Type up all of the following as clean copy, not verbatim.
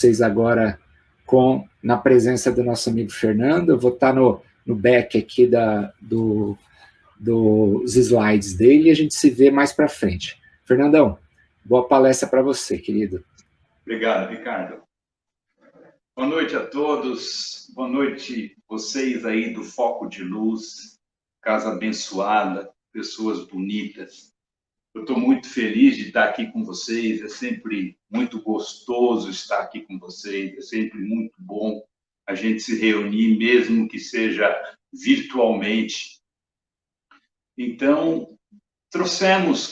vocês agora na presença do nosso amigo Fernando. Eu vou estar no back aqui dos slides dele e a gente se vê mais para frente. Fernandão, boa palestra para você, querido. Obrigado, Ricardo. Boa noite a todos, boa noite vocês aí do Foco de Luz, casa abençoada, pessoas bonitas. Eu estou muito feliz de estar aqui com vocês, é sempre muito gostoso estar aqui com vocês, é sempre muito bom a gente se reunir, mesmo que seja virtualmente. Então,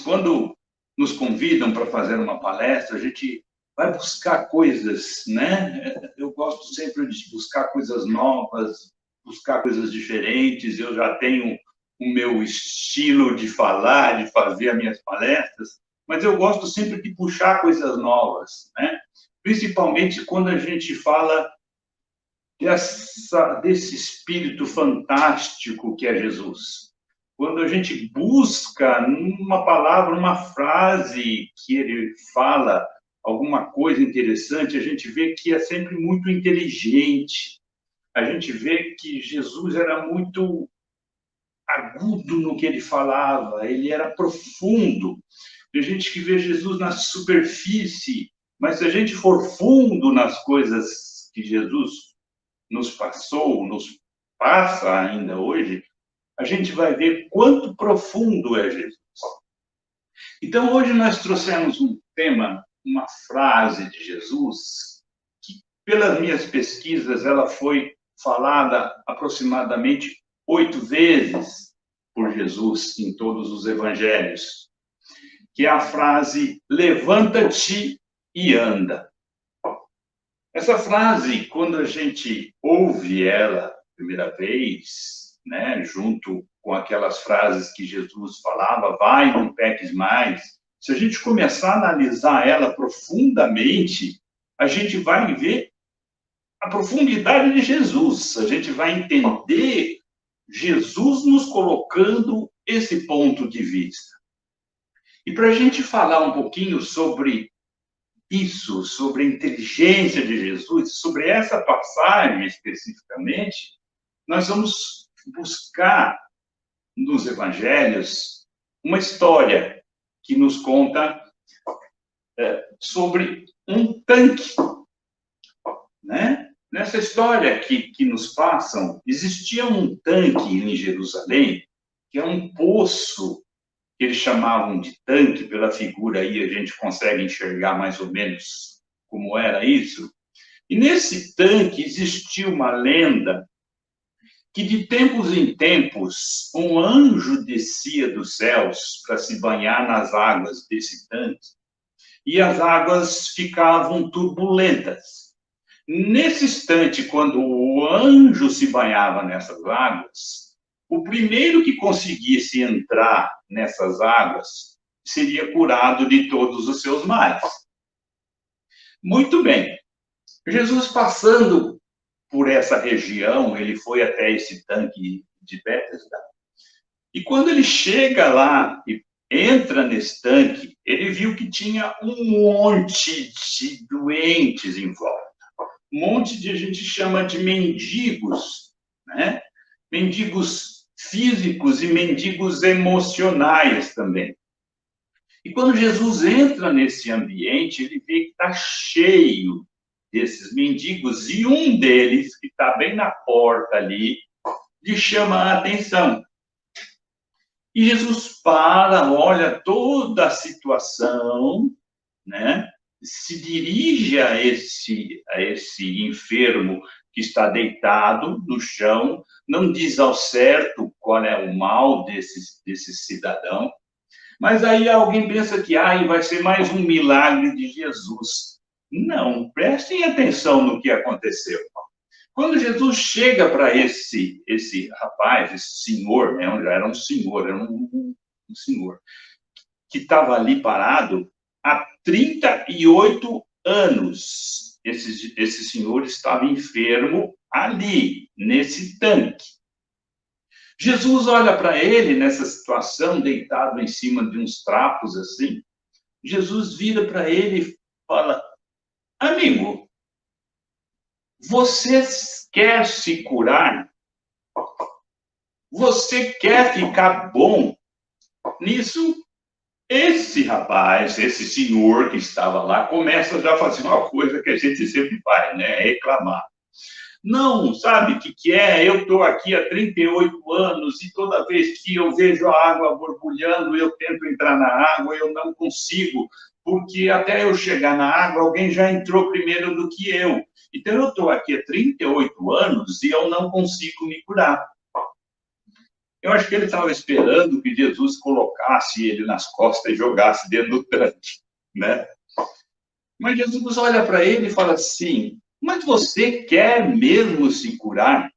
quando nos convidam para fazer uma palestra, a gente vai buscar coisas, né? Eu gosto sempre de buscar coisas novas, buscar coisas diferentes. Eu já tenho o meu estilo de falar, de fazer as minhas palestras, mas eu gosto sempre de puxar coisas novas, né? Principalmente quando a gente fala desse espírito fantástico que é Jesus. Quando a gente busca numa palavra, uma frase que ele fala, alguma coisa interessante, a gente vê que é sempre muito inteligente. A gente vê que Jesus era muito agudo no que ele falava, ele era profundo. Tem gente que vê Jesus na superfície, mas se a gente for fundo nas coisas que Jesus nos passou, nos passa ainda hoje, a gente vai ver quanto profundo é Jesus. Então, hoje nós trouxemos um tema, uma frase de Jesus, que, pelas minhas pesquisas, ela foi falada aproximadamente 8 vezes por Jesus em todos os evangelhos, que é a frase, levanta-te e anda. Essa frase, quando a gente ouve ela a primeira vez, né, junto com aquelas frases que Jesus falava, vai, não peques mais, se a gente começar a analisar ela profundamente, a gente vai ver a profundidade de Jesus, a gente vai entender Jesus nos colocando esse ponto de vista. E para a gente falar um pouquinho sobre isso, sobre a inteligência de Jesus, sobre essa passagem especificamente, nós vamos buscar nos evangelhos uma história que nos conta sobre um tanque, né? Nessa história que nos passam, existia um tanque em Jerusalém, que é um poço que eles chamavam de tanque, pela figura aí a gente consegue enxergar mais ou menos como era isso. E nesse tanque existia uma lenda que de tempos em tempos um anjo descia dos céus para se banhar nas águas desse tanque e as águas ficavam turbulentas. Nesse instante, quando o anjo se banhava nessas águas, o primeiro que conseguisse entrar nessas águas seria curado de todos os seus males. Muito bem. Jesus, passando por essa região, ele foi até esse tanque de Betesda. E quando ele chega lá e entra nesse tanque, ele viu que tinha um monte de doentes em volta. Um monte de, a gente chama de mendigos, né? Mendigos físicos e mendigos emocionais também. E quando Jesus entra nesse ambiente, ele vê que está cheio desses mendigos, e um deles, que está bem na porta ali, lhe chama a atenção. E Jesus para, olha toda a situação, né? Se dirige a esse enfermo que está deitado no chão, não diz ao certo qual é o mal desse cidadão, mas aí alguém pensa que vai ser mais um milagre de Jesus. Não, prestem atenção no que aconteceu. Quando Jesus chega para esse rapaz, esse senhor, né, já era um senhor, era um senhor, que estava ali parado há 38 anos. Esse senhor estava enfermo ali, nesse tanque. Jesus olha para ele nessa situação, deitado em cima de uns trapos assim. Jesus vira para ele e fala, amigo, Você quer se curar? Você quer ficar bom? Nisso, esse rapaz, esse senhor que estava lá, começa já a fazer uma coisa que a gente sempre faz, né? Reclamar. Não, sabe o que é? Eu estou aqui há 38 anos e toda vez que eu vejo a água borbulhando, eu tento entrar na água, eu não consigo, porque até eu chegar na água, alguém já entrou primeiro do que eu. Então, eu estou aqui há 38 anos e eu não consigo me curar. Eu acho que ele estava esperando que Jesus colocasse ele nas costas e jogasse dentro do tanque, né? Mas Jesus olha para ele e fala assim: mas você quer mesmo se curar?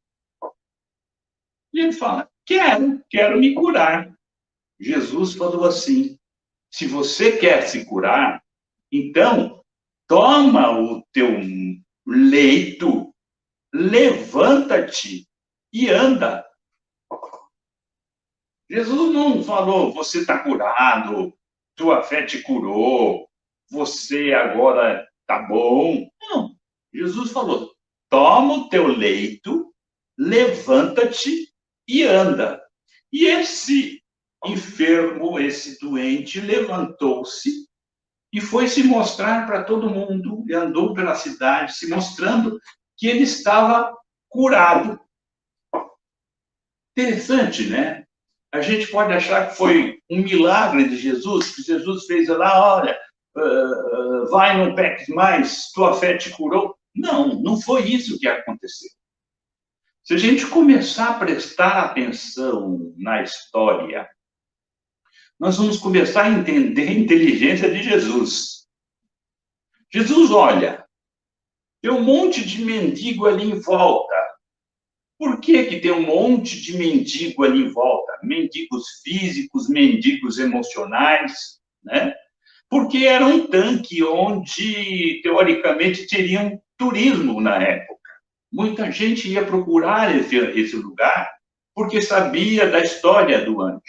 E ele fala: quero me curar. Jesus falou assim: se você quer se curar, então toma o teu leito, levanta-te e anda. Jesus não falou: você está curado, tua fé te curou, você agora está bom. Não. Jesus falou: toma o teu leito, levanta-te e anda. E esse enfermo, esse doente, levantou-se e foi se mostrar para todo mundo, e andou pela cidade, se mostrando que ele estava curado. Interessante, né? A gente pode achar que foi um milagre de Jesus, que Jesus fez lá: olha, vai, não peques mais, tua fé te curou. Não, não foi isso que aconteceu. Se a gente começar a prestar atenção na história, nós vamos começar a entender a inteligência de Jesus. Jesus olha, tem um monte de mendigo ali em volta. Por que tem um monte de mendigo ali em volta? Mendigos físicos, mendigos emocionais, né? Porque era um tanque onde, teoricamente, teria um turismo na época. Muita gente ia procurar esse lugar porque sabia da história do anjo.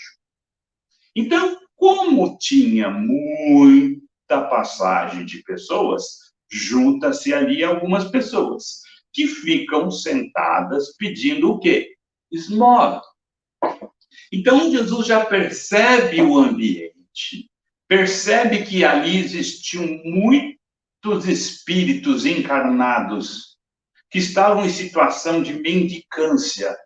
Então, como tinha muita passagem de pessoas, junta-se ali algumas pessoas que ficam sentadas pedindo o quê? Esmola. Então, Jesus já percebe o ambiente, percebe que ali existiam muitos espíritos encarnados que estavam em situação de mendicância,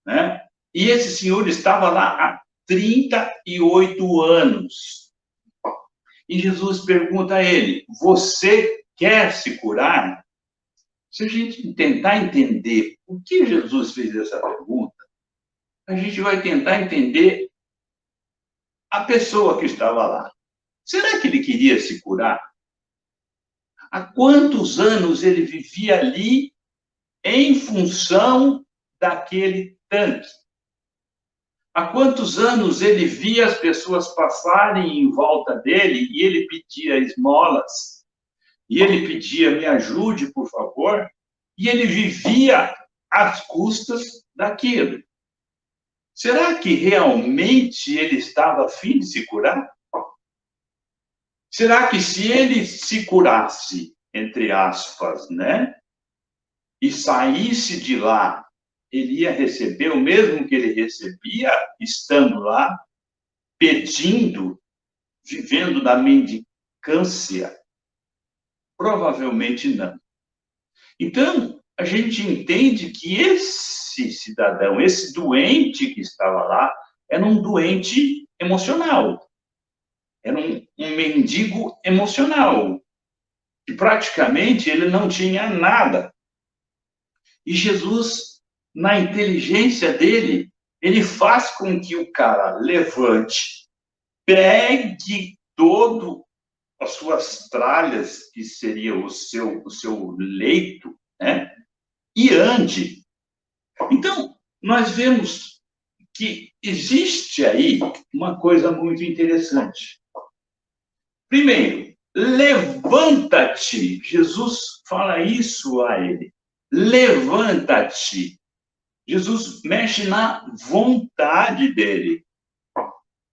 né? E esse senhor estava lá há 38 anos. E Jesus pergunta a ele: você quer se curar? Se a gente tentar entender por que Jesus fez essa pergunta, a gente vai tentar entender a pessoa que estava lá. Será que ele queria se curar? Há quantos anos ele vivia ali em função daquele tanque? Há quantos anos ele via as pessoas passarem em volta dele e ele pedia esmolas? E ele pedia: me ajude, por favor? E ele vivia às custas daquilo. Será que realmente ele estava a fim de se curar? Será que se ele se curasse, entre aspas, né, e saísse de lá, ele ia receber o mesmo que ele recebia estando lá, pedindo, vivendo na mendicância? Provavelmente não. Então, a gente entende que esse cidadão, esse doente que estava lá, era um doente emocional. Era um mendigo emocional. E praticamente ele não tinha nada. E Jesus, na inteligência dele, ele faz com que o cara levante, pegue todo as suas tralhas, que seria o seu leito, né? E ande. Então, nós vemos que existe aí uma coisa muito interessante. Primeiro, levanta-te. Jesus fala isso a ele. Levanta-te. Jesus mexe na vontade dele.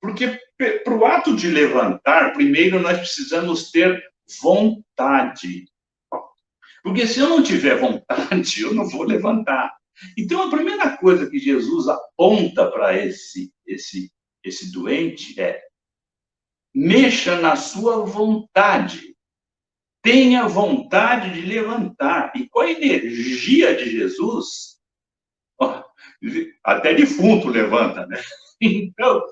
Porque para o ato de levantar, primeiro nós precisamos ter vontade. Porque se eu não tiver vontade, eu não vou levantar. Então, a primeira coisa que Jesus aponta para esse doente é: mexa na sua vontade. Tenha vontade de levantar. E com a energia de Jesus, ó, até defunto levanta, né? Então,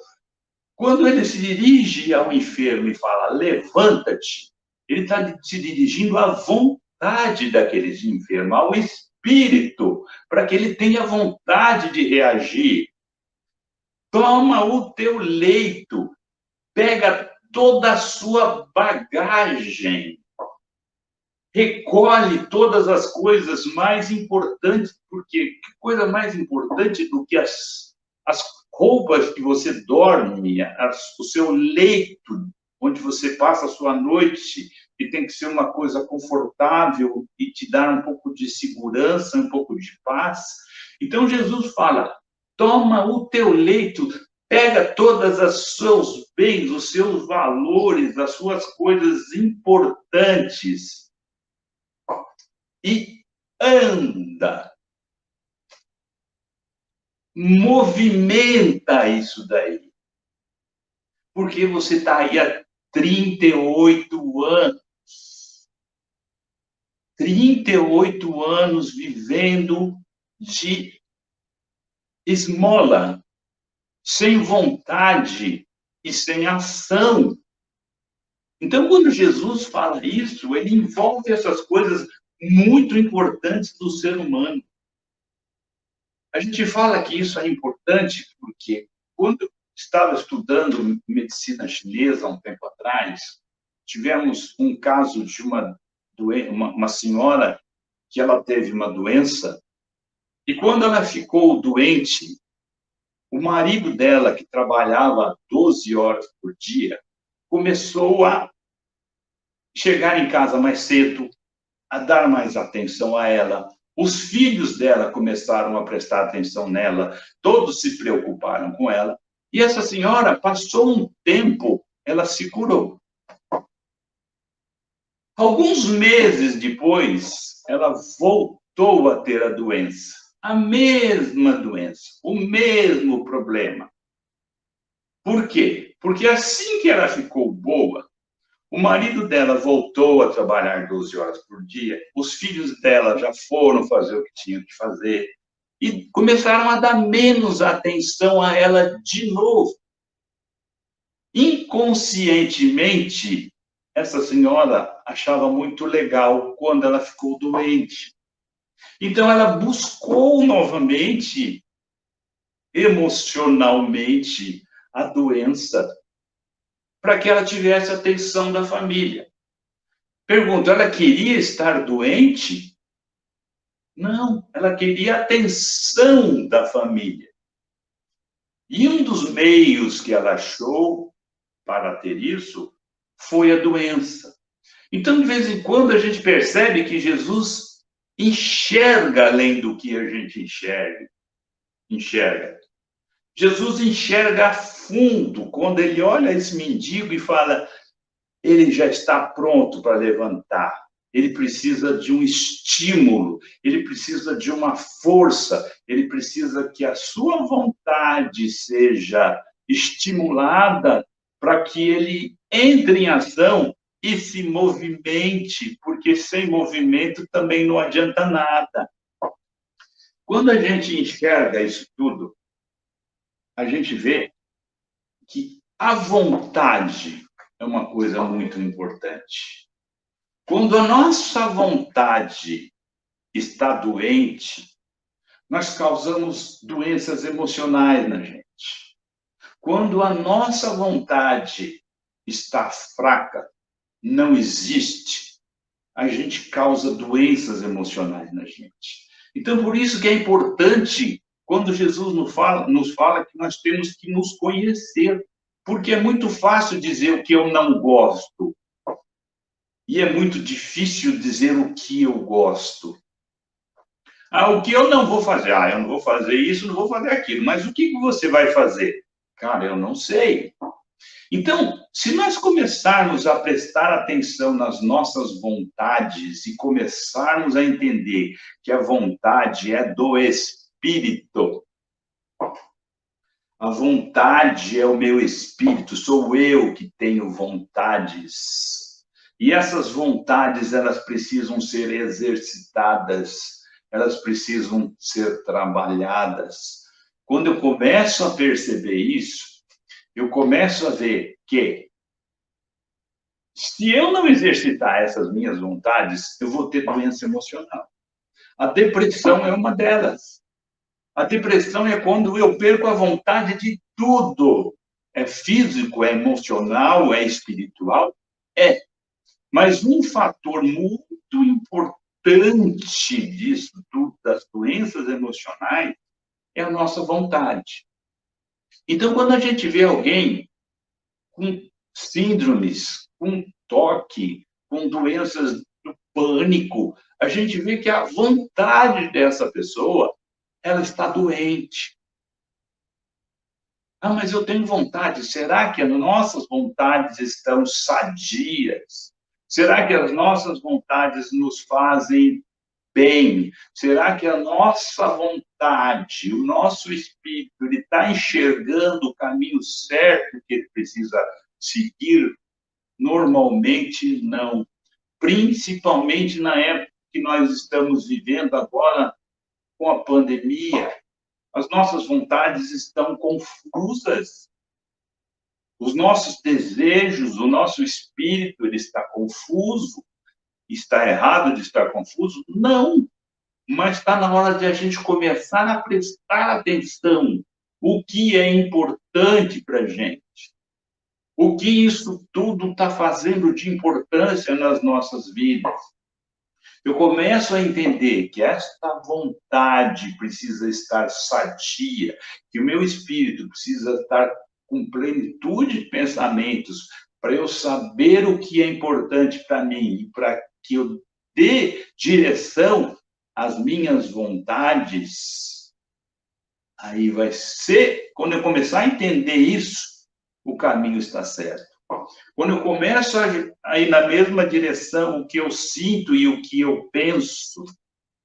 quando ele se dirige ao enfermo e fala, levanta-te, ele está se dirigindo à vontade daquele enfermo, ao espírito, para que ele tenha vontade de reagir. Toma o teu leito, pega toda a sua bagagem, recolhe todas as coisas mais importantes, porque que coisa mais importante do que as roupas que você dorme, o seu leito, onde você passa a sua noite, que tem que ser uma coisa confortável e te dar um pouco de segurança, um pouco de paz. Então, Jesus fala, toma o teu leito, pega todos os seus bens, os seus valores, as suas coisas importantes e anda. Movimenta isso daí. Porque você está aí há 38 anos. 38 anos vivendo de esmola, sem vontade e sem ação. Então, quando Jesus fala isso, ele envolve essas coisas muito importantes do ser humano. A gente fala que isso é importante porque quando eu estava estudando medicina chinesa há um tempo atrás, tivemos um caso de uma senhora que ela teve uma doença e quando ela ficou doente, o marido dela, que trabalhava 12 horas por dia, começou a chegar em casa mais cedo, a dar mais atenção a ela. Os filhos dela começaram a prestar atenção nela, todos se preocuparam com ela. E essa senhora passou um tempo, ela se curou. Alguns meses depois, ela voltou a ter a doença. A mesma doença, o mesmo problema. Por quê? Porque assim que ela ficou boa, o marido dela voltou a trabalhar 12 horas por dia, os filhos dela já foram fazer o que tinham que fazer e começaram a dar menos atenção a ela de novo. Inconscientemente, essa senhora achava muito legal quando ela ficou doente. Então, ela buscou novamente, emocionalmente, a doença para que ela tivesse a atenção da família. Pergunto, ela queria estar doente? Não, ela queria a atenção da família. E um dos meios que ela achou para ter isso foi a doença. Então, de vez em quando, a gente percebe que Jesus enxerga além do que a gente enxerga. Jesus enxerga a fundo quando ele olha esse mendigo e fala, ele já está pronto para levantar. Ele precisa de um estímulo, ele precisa de uma força, ele precisa que a sua vontade seja estimulada para que ele entre em ação e se movimente, porque sem movimento também não adianta nada. Quando a gente enxerga isso tudo, a gente vê que a vontade é uma coisa muito importante. Quando a nossa vontade está doente, nós causamos doenças emocionais na gente. Quando a nossa vontade está fraca, não existe, a gente causa doenças emocionais na gente. Então, por isso que é importante, quando Jesus nos fala que nós temos que nos conhecer, porque é muito fácil dizer o que eu não gosto. E é muito difícil dizer o que eu gosto. O que eu não vou fazer? Eu não vou fazer isso, não vou fazer aquilo. Mas o que você vai fazer? Cara, eu não sei. Então, se nós começarmos a prestar atenção nas nossas vontades e começarmos a entender que a vontade é do Espírito, a vontade é o meu espírito, sou eu que tenho vontades. E essas vontades, elas precisam ser exercitadas, elas precisam ser trabalhadas. Quando eu começo a perceber isso, eu começo a ver que, se eu não exercitar essas minhas vontades, eu vou ter doença emocional. A depressão é uma delas. A depressão é quando eu perco a vontade de tudo. É físico, é emocional, é espiritual? É. Mas um fator muito importante disso tudo, das doenças emocionais, é a nossa vontade. Então, quando a gente vê alguém com síndromes, com toque, com doenças do pânico, a gente vê que a vontade dessa pessoa, ela está doente. Ah, mas eu tenho vontade. Será que as nossas vontades estão sadias? Será que as nossas vontades nos fazem bem? Será que a nossa vontade, o nosso espírito, ele está enxergando o caminho certo que ele precisa seguir? Normalmente não. Principalmente na época que nós estamos vivendo agora com a pandemia, as nossas vontades estão confusas. Os nossos desejos, o nosso espírito, ele está confuso. Está errado de estar confuso? Não. Mas está na hora de a gente começar a prestar atenção o que é importante para a gente. O que isso tudo está fazendo de importância nas nossas vidas. Eu começo a entender que esta vontade precisa estar sadia, que o meu espírito precisa estar com plenitude de pensamentos, para eu saber o que é importante para mim e para que eu dê direção às minhas vontades. Aí vai ser, quando eu começar a entender isso, o caminho está certo. Quando eu começo a ir na mesma direção, o que eu sinto e o que eu penso,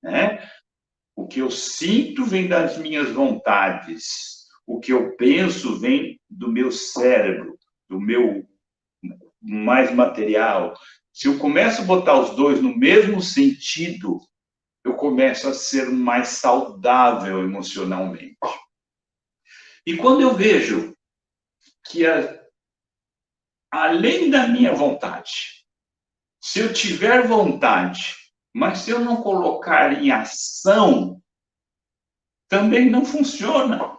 né? O que eu sinto vem das minhas vontades, o que eu penso vem do meu cérebro, do meu mais material. Se eu começo a botar os dois no mesmo sentido, eu começo a ser mais saudável emocionalmente. E quando eu vejo que além da minha vontade, se eu tiver vontade, mas se eu não colocar em ação, também não funciona.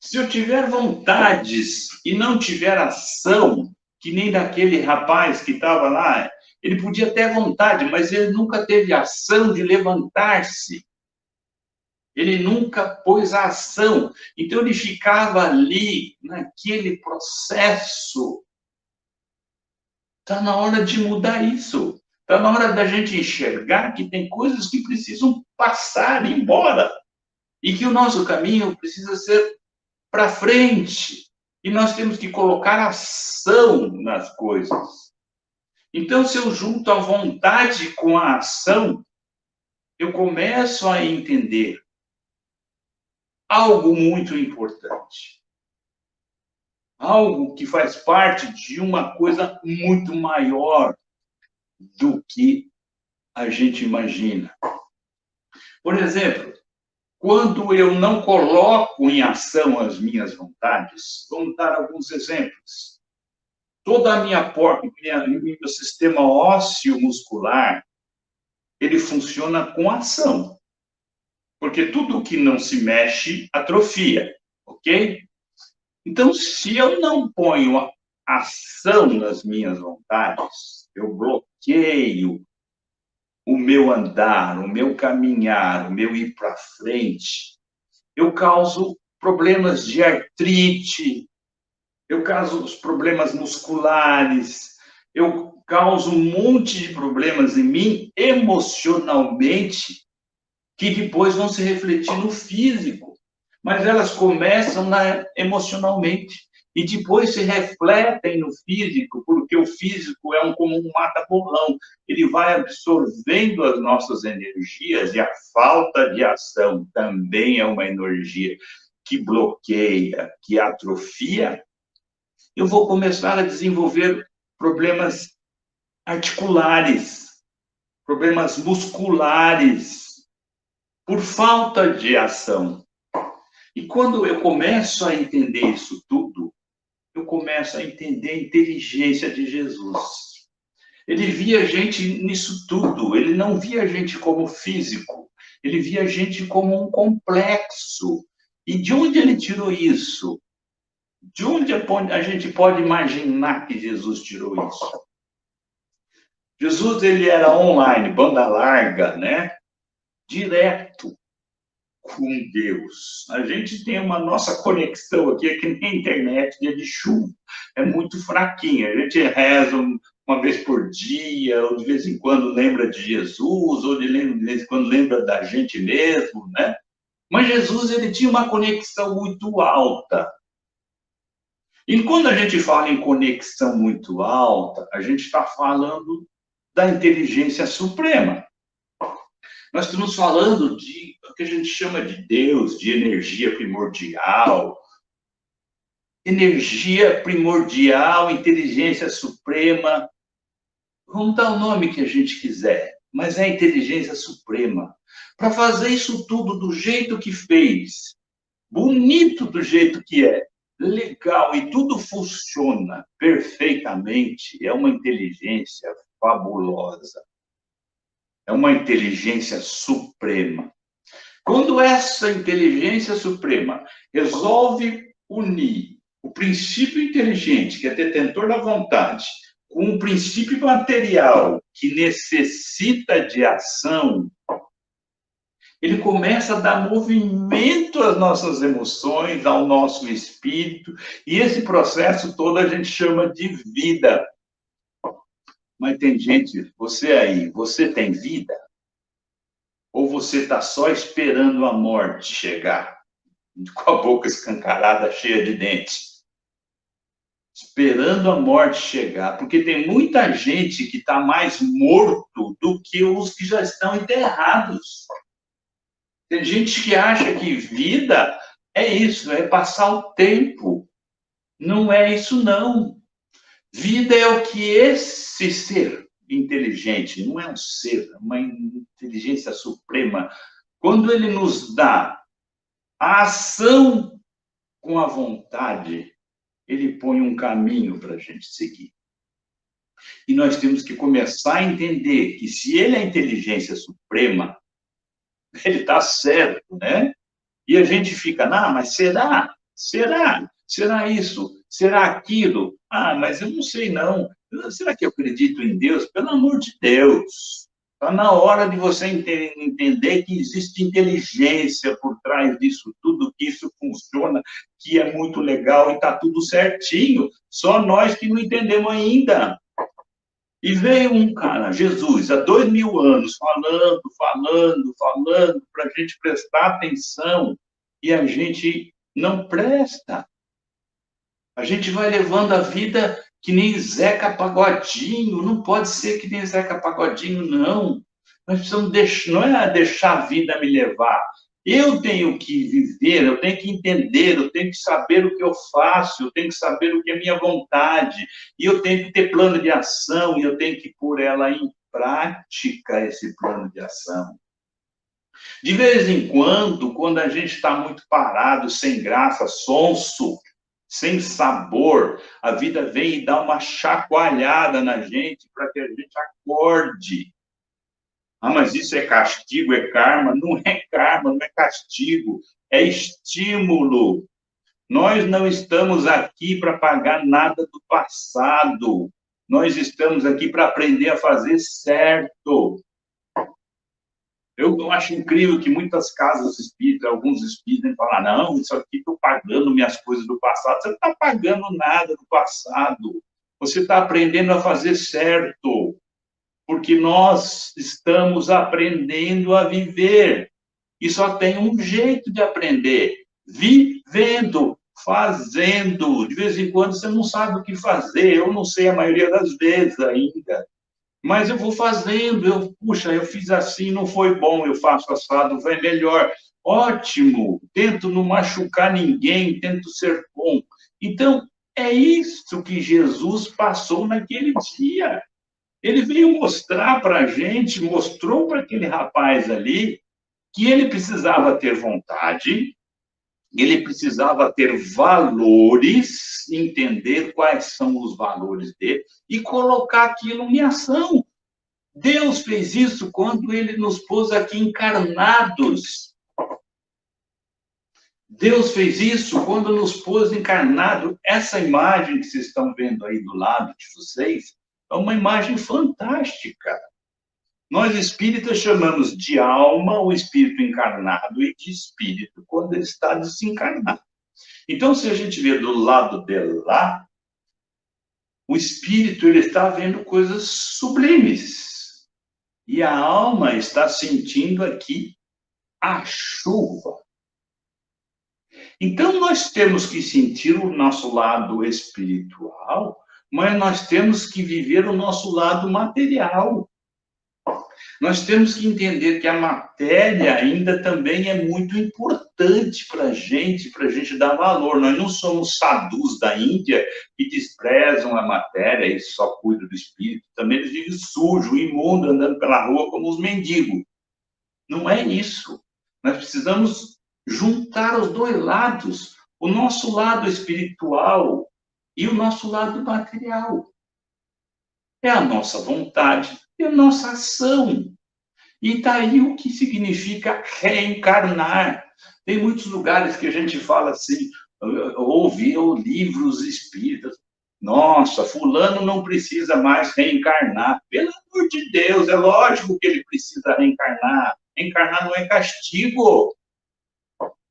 Se eu tiver vontades e não tiver ação, que nem daquele rapaz que estava lá, ele podia ter vontade, mas ele nunca teve ação de levantar-se. Ele nunca pôs a ação. Então, ele ficava ali, naquele processo. Está na hora de mudar isso. Está na hora da gente enxergar que tem coisas que precisam passar, ir embora. E que o nosso caminho precisa ser para frente. E nós temos que colocar ação nas coisas. Então, se eu junto a vontade com a ação, eu começo a entender algo muito importante. Algo que faz parte de uma coisa muito maior do que a gente imagina. Por exemplo, quando eu não coloco em ação as minhas vontades, vamos dar alguns exemplos. Toda a meu sistema ósseo muscular, ele funciona com ação. Porque tudo que não se mexe, atrofia, ok? Então, se eu não ponho ação nas minhas vontades, eu bloqueio o meu andar, o meu caminhar, o meu ir para frente, eu causo problemas de artrite, eu causo os problemas musculares, eu causo um monte de problemas em mim emocionalmente, que depois vão se refletir no físico. Mas elas começam emocionalmente. e depois se refletem no físico, porque o físico é como um mata-borrão, ele vai absorvendo as nossas energias, e a falta de ação também é uma energia que bloqueia, que atrofia. Eu vou começar a desenvolver problemas articulares, problemas musculares, por falta de ação. E quando eu começo a entender isso tudo, eu começo a entender a inteligência de Jesus. Ele via a gente nisso tudo, ele não via a gente como físico, ele via a gente como um complexo. E de onde ele tirou isso? De onde a gente pode imaginar que Jesus tirou isso? Jesus, ele era online, banda larga, né? Direto com Deus. A gente tem uma nossa conexão aqui, é que nem a internet, dia de chuva. É muito fraquinha. A gente reza uma vez por dia, ou de vez em quando lembra de Jesus, ou de vez em quando lembra da gente mesmo, né? Mas Jesus, ele tinha uma conexão muito alta. E quando a gente fala em conexão muito alta, a gente está falando da inteligência suprema. Nós estamos falando de o que a gente chama de Deus, de energia primordial. Energia primordial, inteligência suprema. Vamos dar o nome que a gente quiser, mas é a inteligência suprema. Para fazer isso tudo do jeito que fez, bonito do jeito que é, legal, e tudo funciona perfeitamente, é uma inteligência fabulosa. É uma inteligência suprema. Quando essa inteligência suprema resolve unir o princípio inteligente, que é detentor da vontade, com o princípio material, que necessita de ação, ele começa a dar movimento às nossas emoções, ao nosso espírito, e esse processo todo a gente chama de vida. Mas tem gente, você aí, você tem vida? Ou você está só esperando a morte chegar, com a boca escancarada, cheia de dentes? Esperando a morte chegar, porque tem muita gente que está mais morto do que os que já estão enterrados. Tem gente que acha que vida é isso, é passar o tempo. Não é isso, não. Vida é o que esse ser inteligente, não é um ser, é uma inteligência suprema, quando ele nos dá a ação com a vontade, ele põe um caminho para a gente seguir. E nós temos que começar a entender que se ele é a inteligência suprema, ele está certo, né? E a gente fica, mas será? Será? Será isso? Será aquilo? Mas eu não sei, não. Será que eu acredito em Deus? Pelo amor de Deus. Está na hora de você entender que existe inteligência por trás disso tudo, que isso funciona, que é muito legal e está tudo certinho. Só nós que não entendemos ainda. E veio um cara, Jesus, há 2000 anos, falando, para a gente prestar atenção, e a gente não presta. A gente vai levando a vida que nem Zeca Pagodinho, não pode ser que nem Zeca Pagodinho, não. Nós precisamos não é deixar a vida me levar. Eu tenho que viver, eu tenho que entender, eu tenho que saber o que eu faço, eu tenho que saber o que é minha vontade, e eu tenho que ter plano de ação, e eu tenho que pôr ela em prática, esse plano de ação. De vez em quando a gente está muito parado, sem graça, sonso, sem sabor, a vida vem e dá uma chacoalhada na gente para que a gente acorde. Mas isso é castigo, é karma? Não é karma, não é castigo, é estímulo. Nós não estamos aqui para pagar nada do passado. Nós estamos aqui para aprender a fazer certo. Eu acho incrível que muitas casas espíritas, alguns espíritas, falam, não, isso aqui estou pagando minhas coisas do passado. Você não está pagando nada do passado. Você está aprendendo a fazer certo. Porque nós estamos aprendendo a viver. E só tem um jeito de aprender, vivendo. fazendo. De vez em quando você não sabe o que fazer, eu não sei a maioria das vezes ainda. Mas eu vou fazendo, puxa, eu fiz assim, não foi bom, eu faço assado, vai melhor. Ótimo, tento não machucar ninguém, tento ser bom. Então, é isso que Jesus passou naquele dia. Ele veio mostrar para a gente, mostrou para aquele rapaz ali, que ele precisava ter vontade, ele precisava ter valores, entender quais são os valores dele e colocar aquilo em ação. Deus fez isso quando ele nos pôs aqui encarnados. Deus fez isso quando nos pôs encarnado. Essa imagem que vocês estão vendo aí do lado de vocês é uma imagem fantástica. Nós espíritas chamamos de alma o espírito encarnado e de espírito quando ele está desencarnado. Então, se a gente vê do lado de lá, o espírito ele está vendo coisas sublimes. E a alma está sentindo aqui a chuva. Então, nós temos que sentir o nosso lado espiritual, mas nós temos que viver o nosso lado material. Nós temos que entender que a matéria ainda também é muito importante para a gente dar valor. Nós não somos sadhus da Índia que desprezam a matéria e só cuidam do espírito. Também eles vivem sujo, imundo, andando pela rua como os mendigos. Não é isso. Nós precisamos juntar os dois lados, o nosso lado espiritual e o nosso lado material. É a nossa vontade e a nossa ação. E daí o que significa reencarnar. Tem muitos lugares que a gente fala assim, ouviu livros espíritas. Nossa, fulano não precisa mais reencarnar. Pelo amor de Deus, é lógico que ele precisa reencarnar. Reencarnar não é castigo.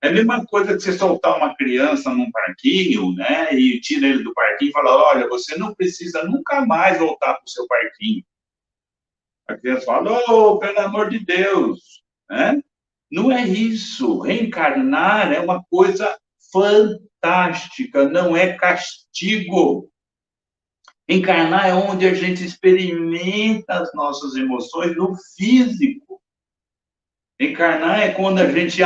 É a mesma coisa que você soltar uma criança num parquinho, né? E tira ele do parquinho e fala, olha, você não precisa nunca mais voltar para o seu parquinho. A criança fala, oh, pelo amor de Deus, né? Não é isso. Reencarnar é uma coisa fantástica, não é castigo. Encarnar é onde a gente experimenta as nossas emoções no físico. Encarnar é quando a gente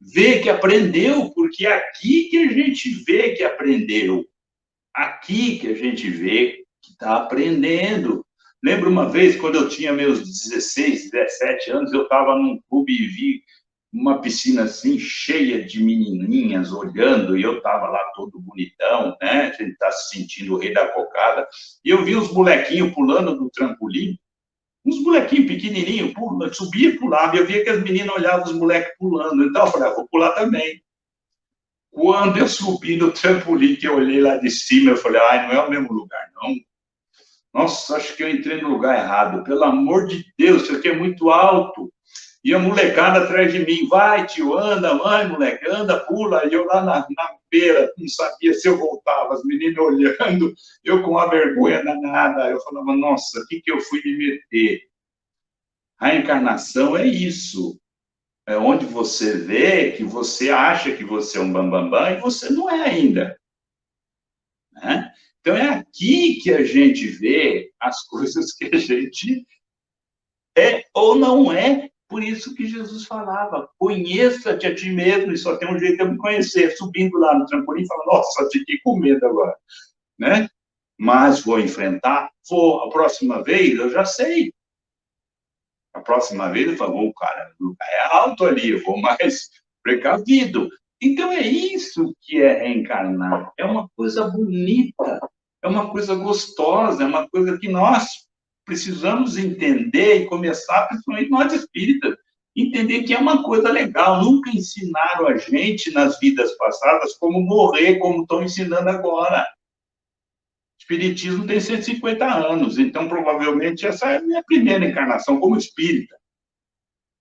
vê que aprendeu, porque é aqui que a gente vê que aprendeu. Aqui que a gente vê que está aprendendo. Lembro uma vez, quando eu tinha meus 16, 17 anos, eu estava num clube e vi uma piscina assim, cheia de menininhas olhando, e eu estava lá todo bonitão, né? A gente está se sentindo o rei da cocada. E eu vi os molequinhos pulando do trampolim, uns molequinhos pequenininhos, subia e pulava, e eu via que as meninas olhavam os moleques pulando. Então eu falei, vou pular também. Quando eu subi no trampolim, que eu olhei lá de cima, eu falei, não é o mesmo lugar, não. Nossa, acho que eu entrei no lugar errado. Pelo amor de Deus, isso aqui é muito alto. E a molecada atrás de mim, vai, tio, anda, mãe, moleque, anda, pula. E eu lá na beira, não sabia se eu voltava, as meninas olhando, eu com uma vergonha danada. Eu falava, nossa, o que eu fui me meter? A encarnação é isso. É onde você vê que você acha que você é um bambambam e você não é ainda. Né? Então, é aqui que a gente vê as coisas que a gente é ou não é. Por isso que Jesus falava, conheça-te a ti mesmo, e só tem um jeito de eu me conhecer. Subindo lá no trampolim, falando, nossa, fiquei com medo agora. Né? Mas vou enfrentar, a próxima vez eu já sei. A próxima vez eu falo, cara, o lugar é alto ali, eu vou mais precavido. Então é isso que é reencarnar. É uma coisa bonita, é uma coisa gostosa, é uma coisa que nós precisamos entender e começar, principalmente nós espíritas, entender que é uma coisa legal. Nunca ensinaram a gente nas vidas passadas como morrer, como estão ensinando agora. O Espiritismo tem 150 anos, então provavelmente essa é a minha primeira encarnação como espírita.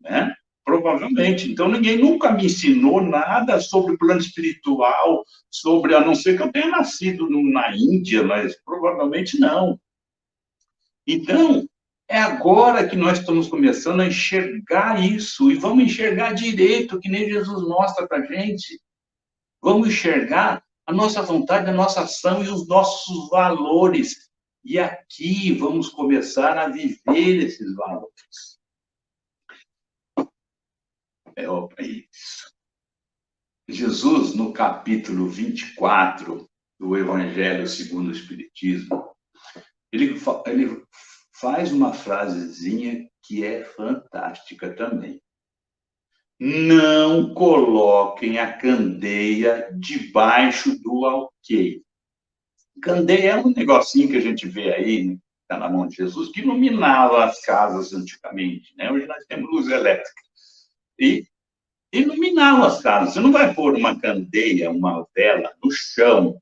Né? Provavelmente. Então, ninguém nunca me ensinou nada sobre o plano espiritual, a não ser que eu tenha nascido na Índia, mas provavelmente não. Então, é agora que nós estamos começando a enxergar isso, e vamos enxergar direito, que nem Jesus mostra para a gente. vamos enxergar a nossa vontade, a nossa ação e os nossos valores. E aqui vamos começar a viver esses valores. É isso. Jesus, no capítulo 24 do Evangelho segundo o Espiritismo, ele faz uma frasezinha que é fantástica também. Não coloquem a candeia debaixo do alqueire. Candeia é um negocinho que a gente vê aí, está na mão de Jesus, que iluminava as casas antigamente, né? Hoje nós temos luz elétrica. E iluminava as casas. Você não vai pôr uma candeia, uma vela no chão,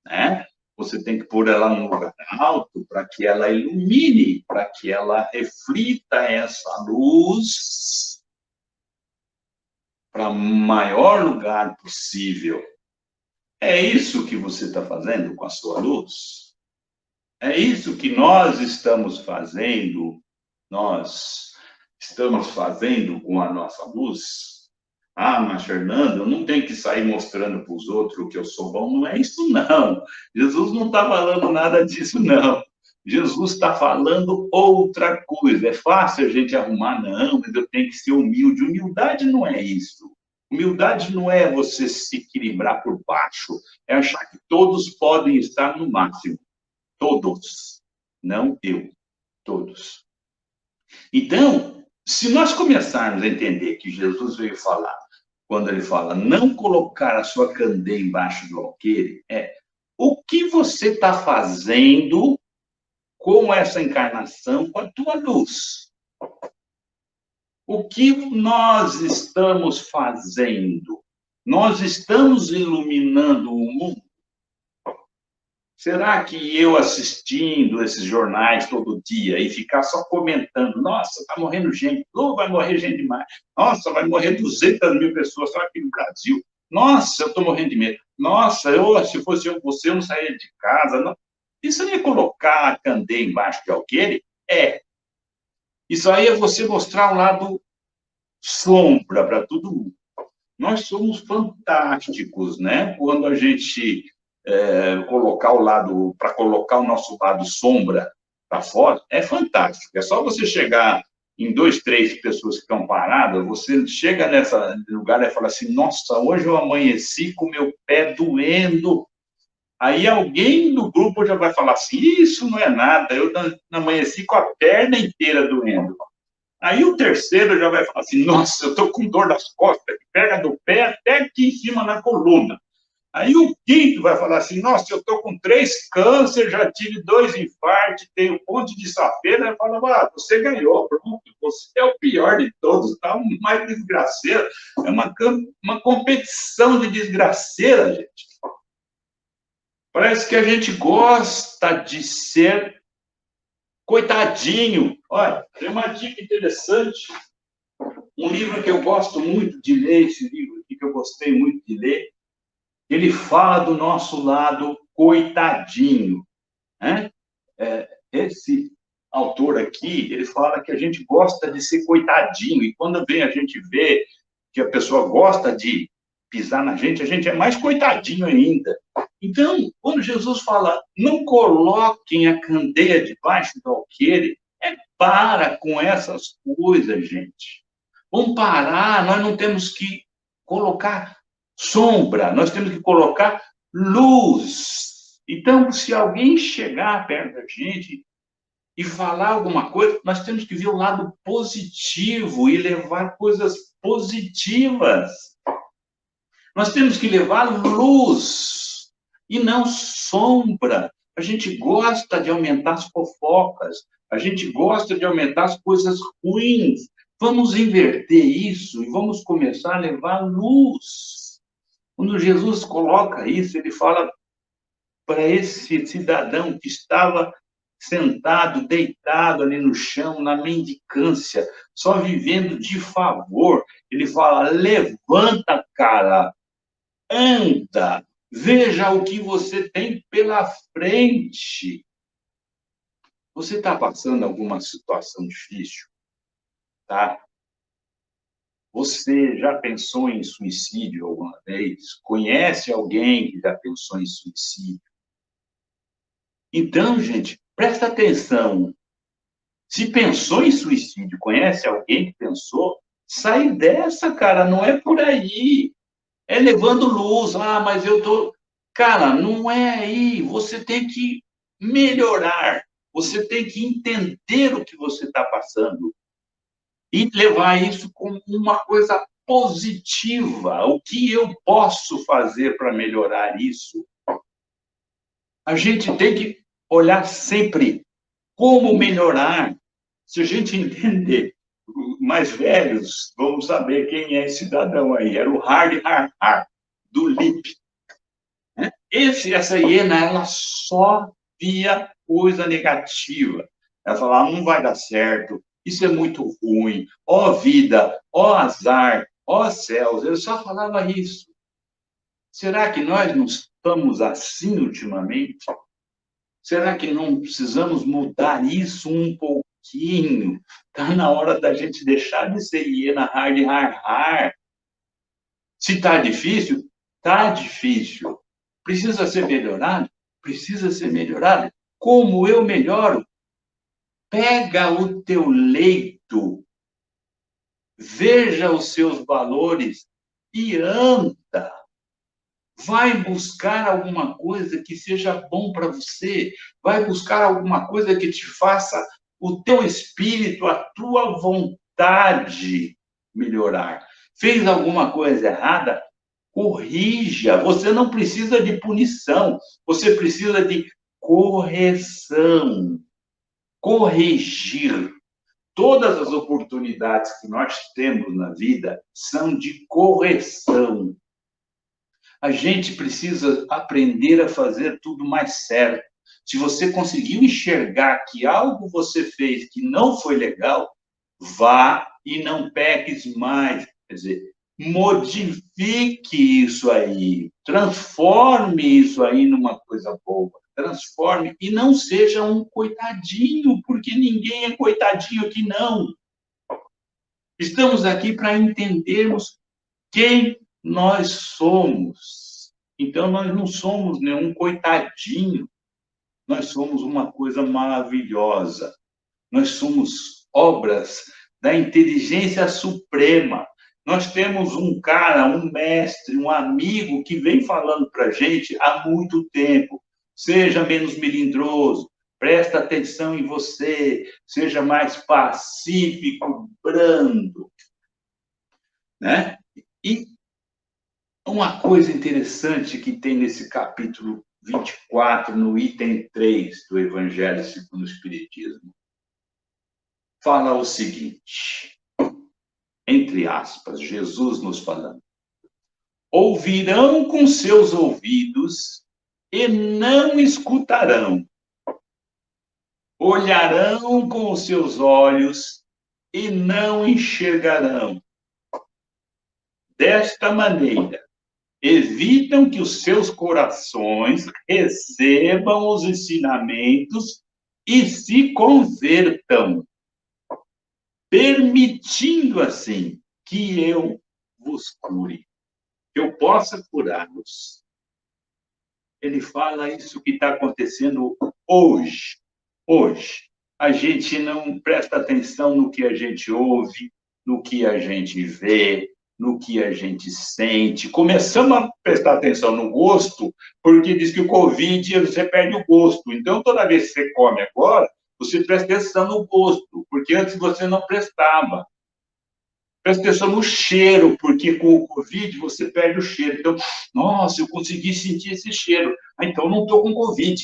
né? Você tem que pôr ela num lugar alto para que ela ilumine, para que ela reflita essa luz para o maior lugar possível. É isso que você está fazendo com a sua luz? É isso que nós estamos fazendo? Nós estamos fazendo com a nossa luz? Ah, mas Fernando, eu não tenho que sair mostrando para os outros que eu sou bom. Não é isso, não. Jesus não está falando nada disso, não. Jesus está falando outra coisa. É fácil a gente arrumar, não, mas eu tenho que ser humilde. Humildade não é isso. Humildade não é você se equilibrar por baixo. É achar que todos podem estar no máximo. Todos. Não eu. Todos. Então, se nós começarmos a entender que Jesus veio falar, quando ele fala não colocar a sua candeia embaixo do alqueire, o que você está fazendo com essa encarnação, com a tua luz? O que nós estamos fazendo? Nós estamos iluminando o mundo? Será que eu assistindo esses jornais todo dia e ficar só comentando, nossa, está morrendo gente, vai morrer gente demais, nossa, vai morrer 200 mil pessoas só aqui no Brasil, nossa, eu estou morrendo de medo, nossa, se fosse eu você, eu não saía de casa, não. Isso aí é colocar a candeia embaixo de alqueire? Isso aí é você mostrar um lado sombra para todo mundo. Nós somos fantásticos, né? Quando a gente colocar o nosso lado sombra para fora, é fantástico. É só você chegar em 2, 3 pessoas que estão paradas, você chega nesse lugar e fala assim, nossa, hoje eu amanheci com meu pé doendo. Aí alguém do grupo já vai falar assim, isso não é nada, eu amanheci com a perna inteira doendo. Aí o terceiro já vai falar assim, nossa, eu estou com dor nas costas, que pega do pé até aqui em cima na coluna. Aí o quinto vai falar assim, nossa, eu estou com 3 cânceres, já tive 2 infartos, tenho um monte de safena. Aí fala, você ganhou, pronto, você é o pior de todos, tá mais desgraceiro. É uma competição de desgraceira, gente. Parece que a gente gosta de ser coitadinho. Olha, tem uma dica interessante, um livro que eu gosto muito de ler, esse livro aqui que eu gostei muito de ler, ele fala do nosso lado coitadinho, né? Esse autor aqui, ele fala que a gente gosta de ser coitadinho, e quando vem a gente vê que a pessoa gosta de pisar na gente, a gente é mais coitadinho ainda. Então, quando Jesus fala, não coloquem a candeia debaixo do alqueire, para com essas coisas, gente. Vamos parar, nós não temos que colocar sombra, nós temos que colocar luz. Então, se alguém chegar perto da gente e falar alguma coisa, nós temos que ver o lado positivo e levar coisas positivas. Nós temos que levar luz e não sombra. A gente gosta de aumentar as fofocas, a gente gosta de aumentar as coisas ruins. Vamos inverter isso e vamos começar a levar luz. Quando Jesus coloca isso, ele fala para esse cidadão que estava sentado, deitado ali no chão, na mendicância, só vivendo de favor. Ele fala, levanta, cara, anda, veja o que você tem pela frente. Você está passando alguma situação difícil, tá? você já pensou em suicídio alguma vez? Conhece alguém que já pensou em suicídio? Então, gente, presta atenção. Se pensou em suicídio, conhece alguém que pensou? Sai dessa, cara, não é por aí. É levando luz. Ah, mas eu tô. Cara, não é aí. Você tem que melhorar. Você tem que entender o que você está passando e levar isso como uma coisa positiva. O que eu posso fazer para melhorar isso? A gente tem que olhar sempre como melhorar. Se a gente entender, mais velhos, vamos saber quem é esse cidadão aí. Era o Hard Har Har, do Lippe. Essa hiena, ela só via coisa negativa. Ela falava, não vai dar certo, isso é muito ruim, ó vida, ó azar, ó céus. Ele só falava isso. Será que nós não estamos assim ultimamente? Será que não precisamos mudar isso um pouquinho? Está na hora da gente deixar de ser hiena hard, hard, hard. Se está difícil, está difícil. Precisa ser melhorado? Precisa ser melhorado. Como eu melhoro? Pega o teu leito, veja os seus valores e anda. Vai buscar alguma coisa que seja bom para você. Vai buscar alguma coisa que te faça o teu espírito, a tua vontade melhorar. Fez alguma coisa errada? Corrija. Você não precisa de punição. Você precisa de correção. Corrigir. Todas as oportunidades que nós temos na vida são de correção. A gente precisa aprender a fazer tudo mais certo. Se você conseguiu enxergar que algo você fez que não foi legal, vá e não peques mais. Quer dizer, modifique isso aí, transforme isso aí numa coisa boa, transforme e não seja um coitadinho, porque ninguém é coitadinho aqui, não. Estamos aqui para entendermos quem nós somos. Então, nós não somos nenhum coitadinho, nós somos uma coisa maravilhosa. Nós somos obras da inteligência suprema. Nós temos um cara, um mestre, um amigo que vem falando para a gente há muito tempo. Seja menos melindroso, presta atenção em você, seja mais pacífico, brando. Né? E uma coisa interessante que tem nesse capítulo 24, no item 3 do Evangelho segundo o Espiritismo, fala o seguinte, entre aspas, Jesus nos falando: ouvirão com seus ouvidos e não escutarão, olharão com os seus olhos e não enxergarão. Desta maneira, evitam que os seus corações recebam os ensinamentos e se convertam, permitindo assim que eu vos cure, que eu possa curá-los. Ele fala isso que está acontecendo hoje. Hoje, a gente não presta atenção no que a gente ouve, no que a gente vê, no que a gente sente. Começamos a prestar atenção no gosto, porque diz que o Covid você perde o gosto. Então, toda vez que você come agora, você presta atenção no gosto, porque antes você não prestava. Presta atenção no cheiro, porque com o Covid você perde o cheiro. Então, nossa, eu consegui sentir esse cheiro. Ah, então não estou com Covid.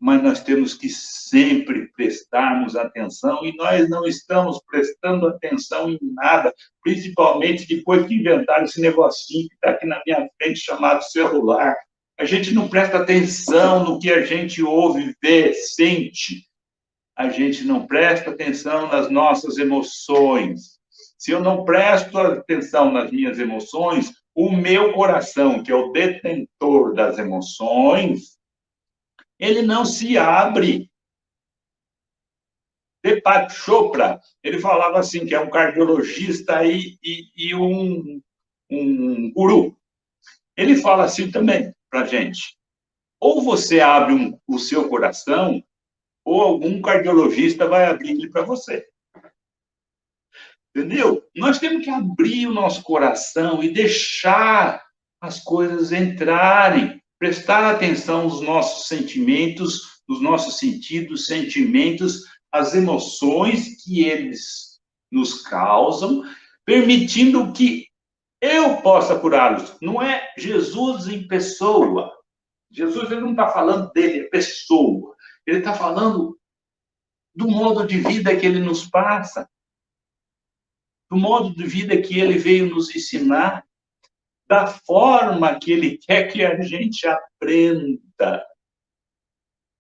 Mas nós temos que sempre prestarmos atenção e nós não estamos prestando atenção em nada, principalmente depois que inventaram esse negocinho que está aqui na minha frente chamado celular. A gente não presta atenção no que a gente ouve, vê, sente. A gente não presta atenção nas nossas emoções. Se eu não presto atenção nas minhas emoções, o meu coração, que é o detentor das emoções, ele não se abre. Deepak Chopra, ele falava assim, que é um cardiologista e um guru. Ele fala assim também para a gente, ou você abre o seu coração, ou algum cardiologista vai abrir ele para você. Entendeu? Nós temos que abrir o nosso coração e deixar as coisas entrarem, prestar atenção aos nossos sentimentos, nos nossos sentidos, sentimentos, as emoções que eles nos causam, permitindo que eu possa curá-los. Não é Jesus em pessoa. Jesus ele não está falando dele, é pessoa. Ele está falando do modo de vida que ele nos passa, do modo de vida que ele veio nos ensinar, da forma que ele quer que a gente aprenda.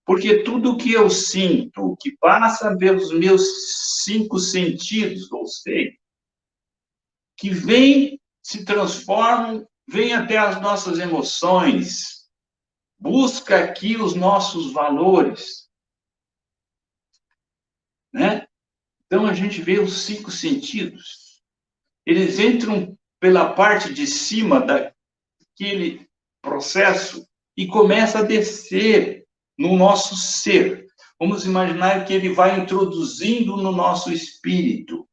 Porque tudo que eu sinto, que passa pelos meus 5 sentidos, ou seja, que vem, se transformam, vem até as nossas emoções, busca aqui os nossos valores, né? Então, a gente vê os 5 sentidos. Eles entram pela parte de cima daquele processo e começa a descer no nosso ser. Vamos imaginar que ele vai introduzindo no nosso espírito.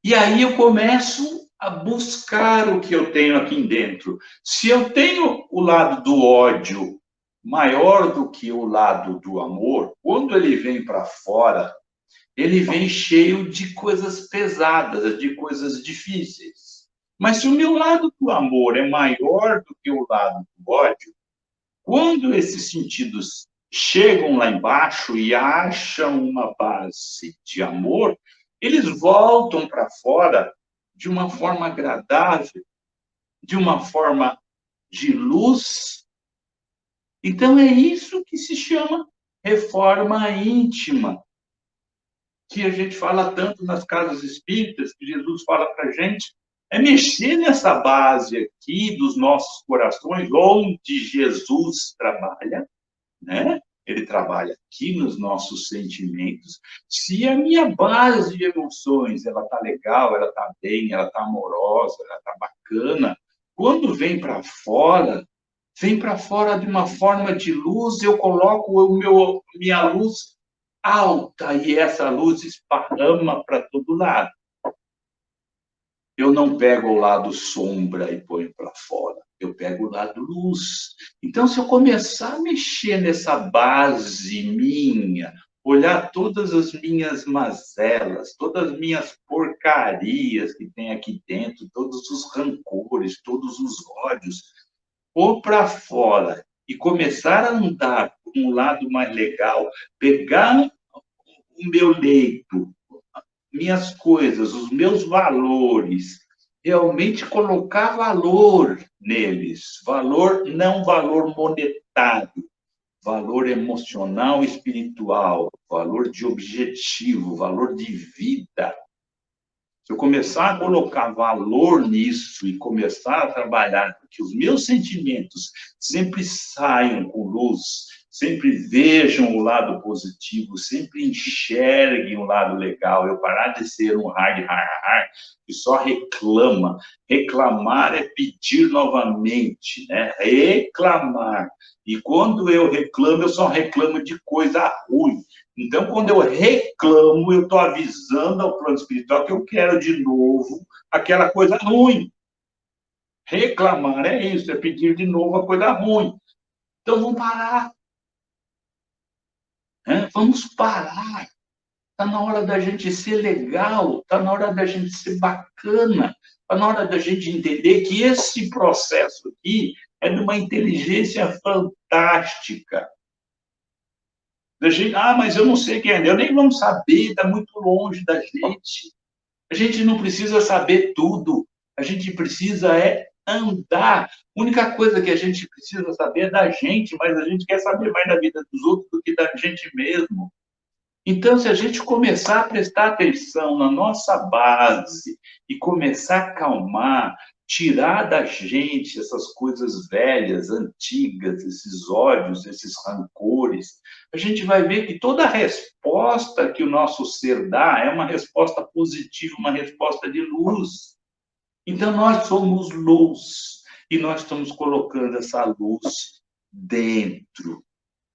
E aí eu começo a buscar o que eu tenho aqui dentro. Se eu tenho o lado do ódio maior do que o lado do amor, quando ele vem para fora, ele vem cheio de coisas pesadas, de coisas difíceis. Mas se o meu lado do amor é maior do que o lado do ódio, quando esses sentidos chegam lá embaixo e acham uma base de amor, eles voltam para fora de uma forma agradável, de uma forma de luz. Então, é isso que se chama reforma íntima, que a gente fala tanto nas casas espíritas, que Jesus fala para a gente, é mexer nessa base aqui dos nossos corações, onde Jesus trabalha, né? Ele trabalha aqui nos nossos sentimentos. Se a minha base de emoções, ela tá legal, ela tá bem, ela tá amorosa, ela tá bacana, quando vem para fora de uma forma de luz, eu coloco minha luz alta e essa luz esparrama para todo lado. Eu não pego o lado sombra e ponho para fora. Eu pego o lado luz. Então, se eu começar a mexer nessa base minha, olhar todas as minhas mazelas, todas as minhas porcarias que tem aqui dentro, todos os rancores, todos os ódios, pôr para fora e começar a andar por um lado mais legal, pegar o meu leito, minhas coisas, os meus valores, realmente colocar valor neles, valor, não valor monetário, valor emocional, espiritual, valor de objetivo, valor de vida. Se eu começar a colocar valor nisso e começar a trabalhar que os meus sentimentos sempre saiam com luz, sempre vejam o lado positivo, sempre enxerguem o lado legal, eu parar de ser um hard que só reclama. Reclamar é pedir novamente, né? Reclamar. E quando eu reclamo, eu só reclamo de coisa ruim. Então, quando eu reclamo, eu estou avisando ao plano espiritual que eu quero de novo aquela coisa ruim. Reclamar é isso, é pedir de novo a coisa ruim. Então, vamos parar. Vamos parar. Está na hora da gente ser legal, está na hora da gente ser bacana, está na hora da gente entender que esse processo aqui é de uma inteligência fantástica. Da gente, mas eu não sei quem é, eu nem vamos saber, está muito longe da gente. A gente não precisa saber tudo, a gente precisa andar. A única coisa que a gente precisa saber é da gente, mas a gente quer saber mais da vida dos outros do que da gente mesmo. Então, se a gente começar a prestar atenção na nossa base e começar a acalmar, tirar da gente essas coisas velhas, antigas, esses ódios, esses rancores, a gente vai ver que toda resposta que o nosso ser dá é uma resposta positiva, uma resposta de luz. Então, nós somos luz e nós estamos colocando essa luz dentro,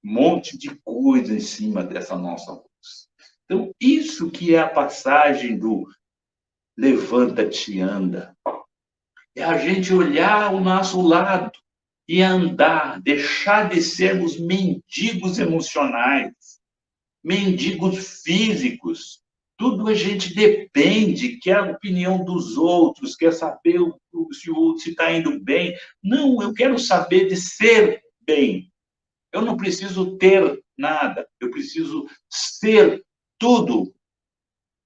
um monte de coisa em cima dessa nossa luz. Então, isso que é a passagem do levanta-te e anda. É a gente olhar ao nosso lado e andar, deixar de sermos mendigos emocionais, mendigos físicos. Tudo a gente depende, quer a opinião dos outros, quer saber se o outro está indo bem. Não, eu quero saber de ser bem. Eu não preciso ter nada, eu preciso ser tudo.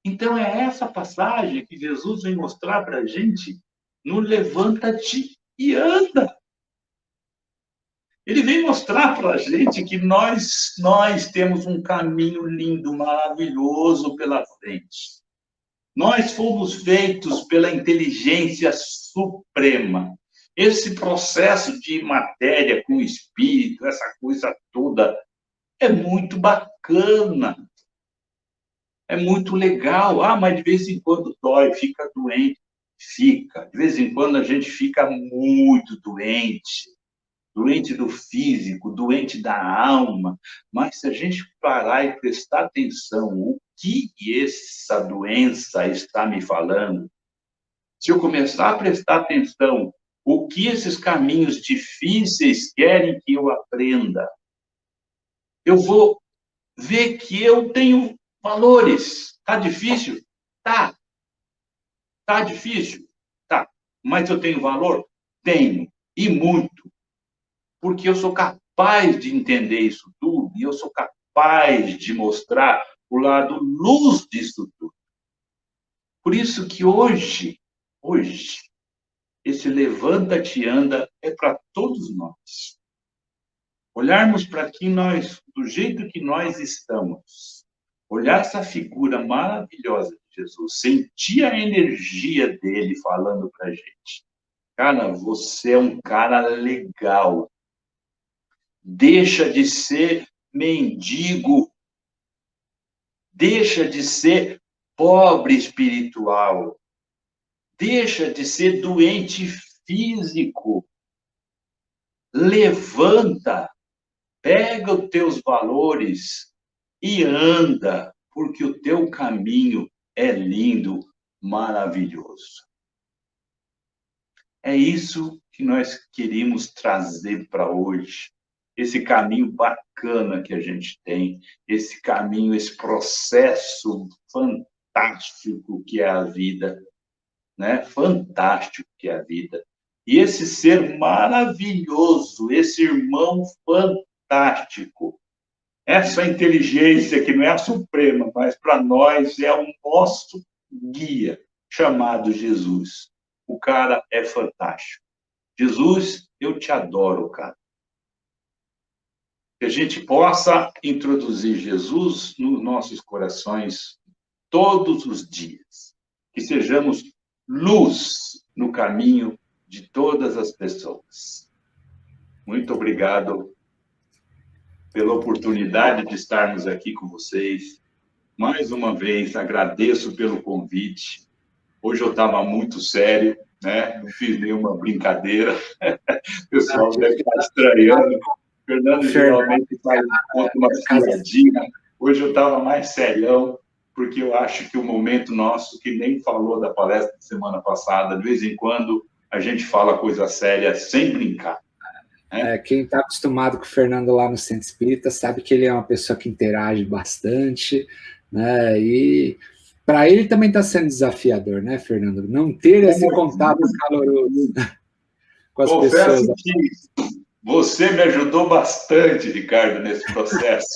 Então, é essa passagem que Jesus vem mostrar para a gente no levanta-te e anda. Ele vem mostrar para a gente que nós temos um caminho lindo, maravilhoso pela frente. Nós fomos feitos pela inteligência suprema. Esse processo de matéria com espírito, essa coisa toda, é muito bacana. É muito legal. Ah, mas de vez em quando dói, fica doente. Fica. De vez em quando a gente fica muito doente. Doente do físico, doente da alma. Mas se a gente parar e prestar atenção, o que essa doença está me falando? Se eu começar a prestar atenção, o que esses caminhos difíceis querem que eu aprenda, eu vou ver que eu tenho valores. Tá difícil? Tá. Tá difícil? Tá. Mas eu tenho valor? Tenho. E muito. Porque eu sou capaz de entender isso tudo e eu sou capaz de mostrar o lado luz disso tudo. Por isso que hoje, esse levanta-te e anda é para todos nós. Olharmos para que nós, do jeito que nós estamos, olhar essa figura maravilhosa de Jesus, sentir a energia dele falando para a gente. Cara, você é um cara legal. Deixa de ser mendigo. Deixa de ser pobre espiritual. Deixa de ser doente físico. Levanta, pega os teus valores e anda, porque o teu caminho é lindo, maravilhoso. É isso que nós queríamos trazer para hoje. Esse caminho bacana que a gente tem, esse caminho, esse processo fantástico que é a vida, né? Fantástico que é a vida. E esse ser maravilhoso, esse irmão fantástico, essa inteligência que não é a suprema, mas para nós é o nosso guia, chamado Jesus. O cara é fantástico. Jesus, eu te adoro, cara. Que a gente possa introduzir Jesus nos nossos corações todos os dias. Que sejamos luz no caminho de todas as pessoas. Muito obrigado pela oportunidade de estarmos aqui com vocês. Mais uma vez, agradeço pelo convite. Hoje eu estava muito sério, né? Não fiz nenhuma brincadeira. O pessoal deve estar estranhando. O Fernando geralmente faz uma piadinha. Hoje eu estava mais serião, porque eu acho que o momento nosso, que nem falou da palestra de semana passada, de vez em quando a gente fala coisa séria sem brincar. Quem está acostumado com o Fernando lá no Centro Espírita sabe que ele é uma pessoa que interage bastante, né? E para ele também está sendo desafiador, né, Fernando? Não ter esse contato caloroso com as Confesso pessoas. Que você me ajudou bastante, Ricardo, nesse processo.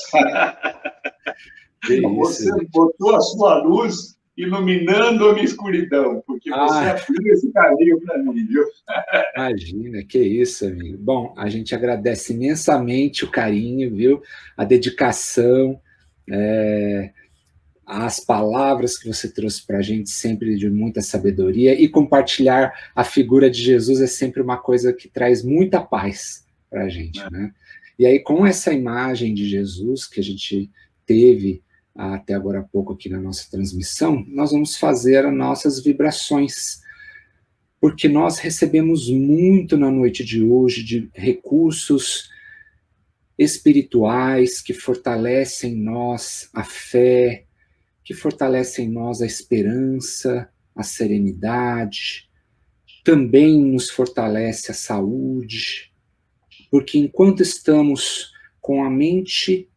Você botou a sua luz iluminando a minha escuridão, porque você abriu esse caminho para mim, viu? Imagina, que isso, amigo. Bom, a gente agradece imensamente o carinho, viu? A dedicação, as palavras que você trouxe para a gente, sempre de muita sabedoria, e compartilhar a figura de Jesus é sempre uma coisa que traz muita paz para a gente, né? E aí, com essa imagem de Jesus que a gente teve até agora há pouco aqui na nossa transmissão, nós vamos fazer as nossas vibrações, porque nós recebemos muito na noite de hoje de recursos espirituais que fortalecem em nós a fé, que fortalecem em nós a esperança, a serenidade, também nos fortalece a saúde, porque enquanto estamos com a mente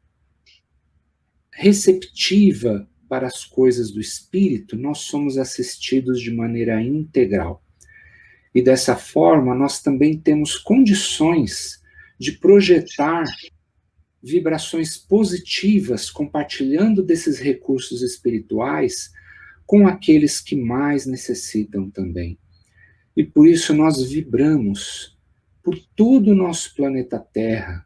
receptiva para as coisas do espírito, nós somos assistidos de maneira integral. E dessa forma, nós também temos condições de projetar vibrações positivas, compartilhando desses recursos espirituais com aqueles que mais necessitam também. E por isso nós vibramos por todo o nosso planeta Terra,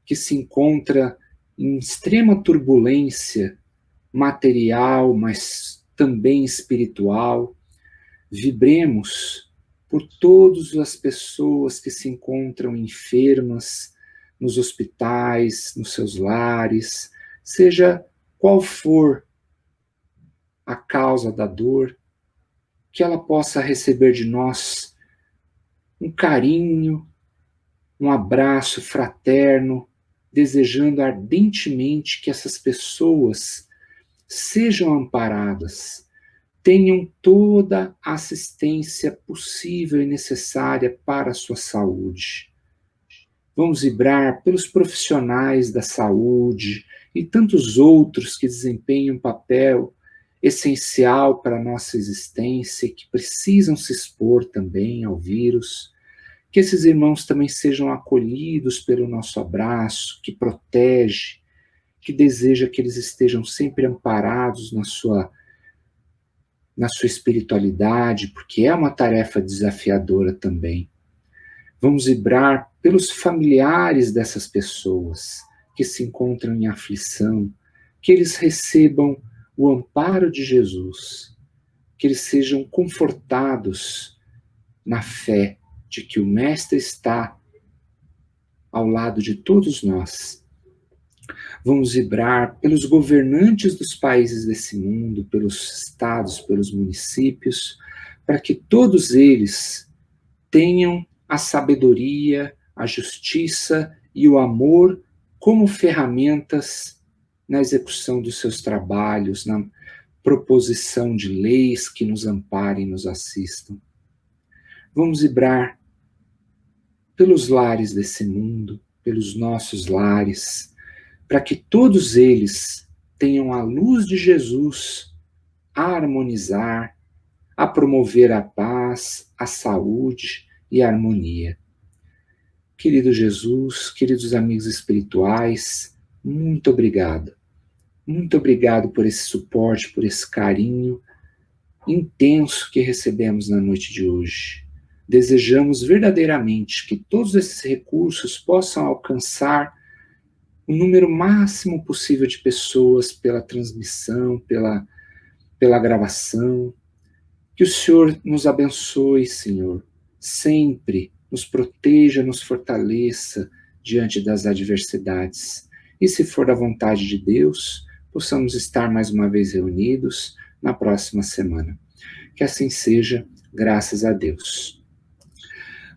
que se encontra em extrema turbulência material, mas também espiritual. Vibremos por todas as pessoas que se encontram enfermas nos hospitais, nos seus lares, seja qual for a causa da dor, que ela possa receber de nós um carinho, um abraço fraterno, desejando ardentemente que essas pessoas sejam amparadas, tenham toda a assistência possível e necessária para a sua saúde. Vamos vibrar pelos profissionais da saúde e tantos outros que desempenham um papel essencial para a nossa existência e que precisam se expor também ao vírus. Que esses irmãos também sejam acolhidos pelo nosso abraço, que protege, que deseja que eles estejam sempre amparados na sua espiritualidade, porque é uma tarefa desafiadora também. Vamos vibrar pelos familiares dessas pessoas que se encontram em aflição, que eles recebam o amparo de Jesus, que eles sejam confortados na fé de que o Mestre está ao lado de todos nós. Vamos vibrar pelos governantes dos países desse mundo, pelos estados, pelos municípios, para que todos eles tenham a sabedoria, a justiça e o amor como ferramentas na execução dos seus trabalhos, na proposição de leis que nos amparem e nos assistam. Vamos vibrar pelos lares desse mundo, pelos nossos lares, para que todos eles tenham a luz de Jesus a harmonizar, a promover a paz, a saúde e a harmonia. Querido Jesus, queridos amigos espirituais, muito obrigado. Muito obrigado por esse suporte, por esse carinho intenso que recebemos na noite de hoje. Desejamos verdadeiramente que todos esses recursos possam alcançar o número máximo possível de pessoas pela transmissão, pela gravação. Que o Senhor nos abençoe, Senhor, sempre nos proteja, nos fortaleça diante das adversidades. E se for da vontade de Deus, possamos estar mais uma vez reunidos na próxima semana. Que assim seja, graças a Deus.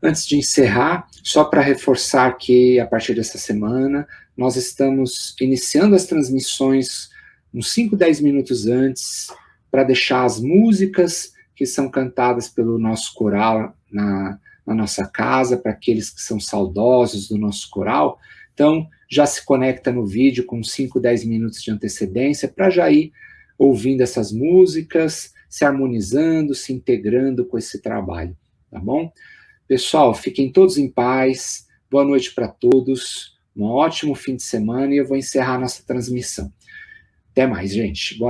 Antes de encerrar, só para reforçar que a partir dessa semana nós estamos iniciando as transmissões uns 5, 10 minutos antes, para deixar as músicas que são cantadas pelo nosso coral na nossa casa, para aqueles que são saudosos do nosso coral. Então, já se conecta no vídeo com 5, 10 minutos de antecedência, para já ir ouvindo essas músicas, se harmonizando, se integrando com esse trabalho, tá bom? Pessoal, fiquem todos em paz, boa noite para todos, um ótimo fim de semana, e eu vou encerrar nossa transmissão. Até mais, gente. Boa noite.